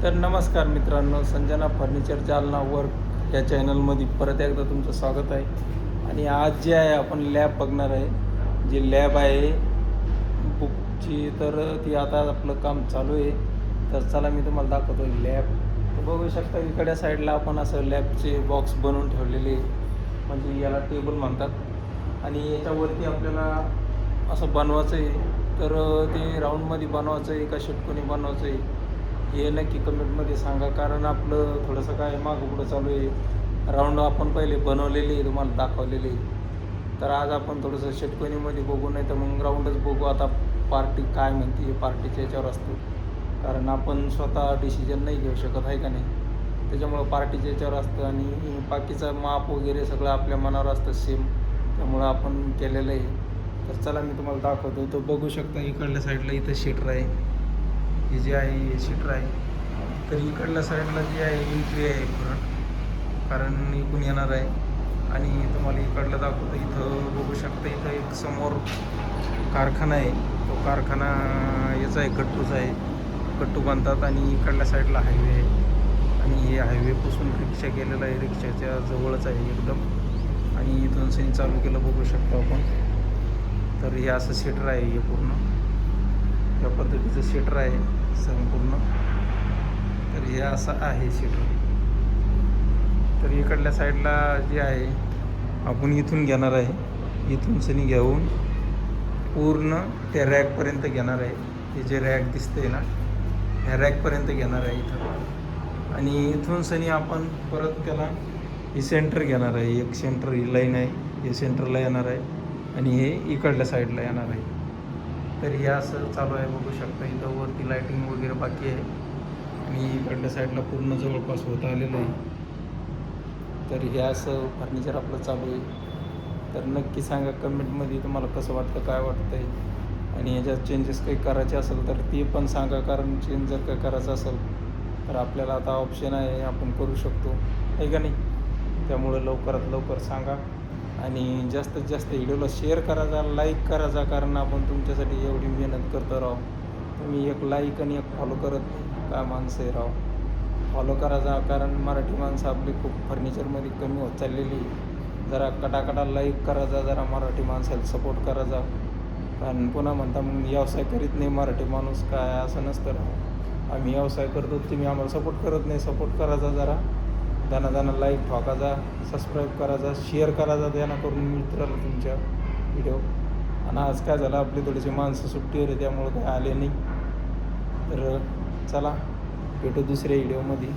तर नमस्कार मित्रांनो, संजना फर्निचर जालना वर्क या चॅनलमध्ये परत एकदा तुमचं स्वागत आहे. आणि आज जे आहे आपण लॅब बघणार आहे. जी लॅब आहे बुकची, तर ती आता आपलं काम चालू आहे. तर चला मी तुम्हाला दाखवतो लॅब. तर बघू शकता इकडच्या साईडला आपण असं लॅबचे बॉक्स बनवून ठेवलेले, म्हणजे याला टेबल म्हणतात. आणि याच्यावरती आपल्याला असं बनवायचं आहे. तर ते राऊंडमध्ये बनवायचं आहे का षटकोनी बनवायचं आहे हे नक्की कमेंटमध्ये सांगा. कारण आपलं थोडंसं काय मागं पुढं चालू आहे. राऊंड आपण पहिले बनवलेली आहे, तुम्हाला दाखवलेली आहे. तर आज आपण थोडंसं षटकोनीमध्ये बघू, नाही तर मग राऊंडच बघू. आता पार्टी काय म्हणते पार्टीच्या याच्यावर असतो, कारण आपण स्वतः डिसिजन नाही घेऊ शकत आहे का नाही. त्याच्यामुळं पार्टीच्या याच्यावर असतं आणि बाकीचं माप वगैरे सगळं आपल्या मनावर असतं सेम. त्यामुळं आपण केलेलं आहे. तर चला मी तुम्हाला दाखवतो. तो बघू शकता इकडल्या साईडला इथं शेटर आहे. हे जे आहे हे शेटर आहे. तर इकडल्या साईडला जी आहे एंट्री आहे फ्रंट, कारण इकडून येणार आहे. आणि तुम्हाला इकडलं दाखवतो. इथं बघू शकता इथं एक समोर कारखाना आहे. तो कारखाना याचा आहे, गट्टूचा आहे. गट्टू बांधतात. आणि इकडल्या साईडला हायवे आहे. आणि हे हायवेपासून रिक्षा गेलेला आहे, रिक्षाच्या जवळच आहे एकदम. आणि इथून सीन चालू केलं बघू शकतो आपण. तर हे असं शेटर आहे, हे पूर्ण या पद्धतीचं शेटर आहे संपूर्ण. तर हे असं आहे शेटर. तर इकडल्या साईडला जे आहे आपण इथून घेणार आहे. इथून सनी घेऊन पूर्ण त्या रॅकपर्यंत घेणार आहे. हे जे रॅक दिसते ना, ह्या रॅकपर्यंत घेणार आहे इथं. आणि इथून सनी आपण परत त्याला ही सेंटर घेणार आहे. एक सेंटर ही लाईन आहे, हे सेंटरला येणार आहे. आणि हे इकडल्या साईडला येणार आहे. तर हे असं चालू आहे बघू शकता. इथं वरती लाईटिंग वगैरे बाकी आहे. आणि इकडल्या साईडला पूर्ण जवळपास होत आलेलं आहे. तर हे असं फर्निचर आपलं चालू आहे. तर नक्की सांगा कमेंटमध्ये तुम्हाला कसं वाटतं, काय वाटतं आहे. आणि याच्यात चेंजेस काही करायचे असेल तर ते पण सांगा, कारण चेंज जर काही करायचं असेल तर आपल्याला आता ऑप्शन आहे, आपण करू शकतो आहे का नाही. त्यामुळं लवकरात लवकर सांगा. आणि जास्तीत जास्त व्हिडिओला शेअर करायचा, लाईक करायचा, कारण आपण तुमच्यासाठी एवढी मेहनत करतो राव. तुम्ही एक लाईक आणि एक फॉलो करत नाही, काय माणसं आहे राव. फॉलो करायचा, कारण मराठी माणसं आपली खूप फर्निचरमध्ये कमी होत चाललेली. जरा कटाकटा लाईक करायचा, जरा मराठी माणसाला सपोर्ट करायचा. कारण पुन्हा म्हणता मग व्यवसाय करीत नाही मराठी माणूस, काय असं नसतं राव. आम्ही व्यवसाय करतो, तुम्ही आम्हाला सपोर्ट करत नाही. सपोर्ट करायचा, जरा दाना लाईक ठोकायचा, सबस्क्राईब करायचा, शेअर करायचा, त्यांना करून मित्राला तुमच्या व्हिडिओ. आणि आज काय झालं, आपली थोडीशी माणसं सुट्टीवर आहे, त्यामुळं काय आले नाही. तर चला भेटू दुसऱ्या व्हिडिओमध्ये.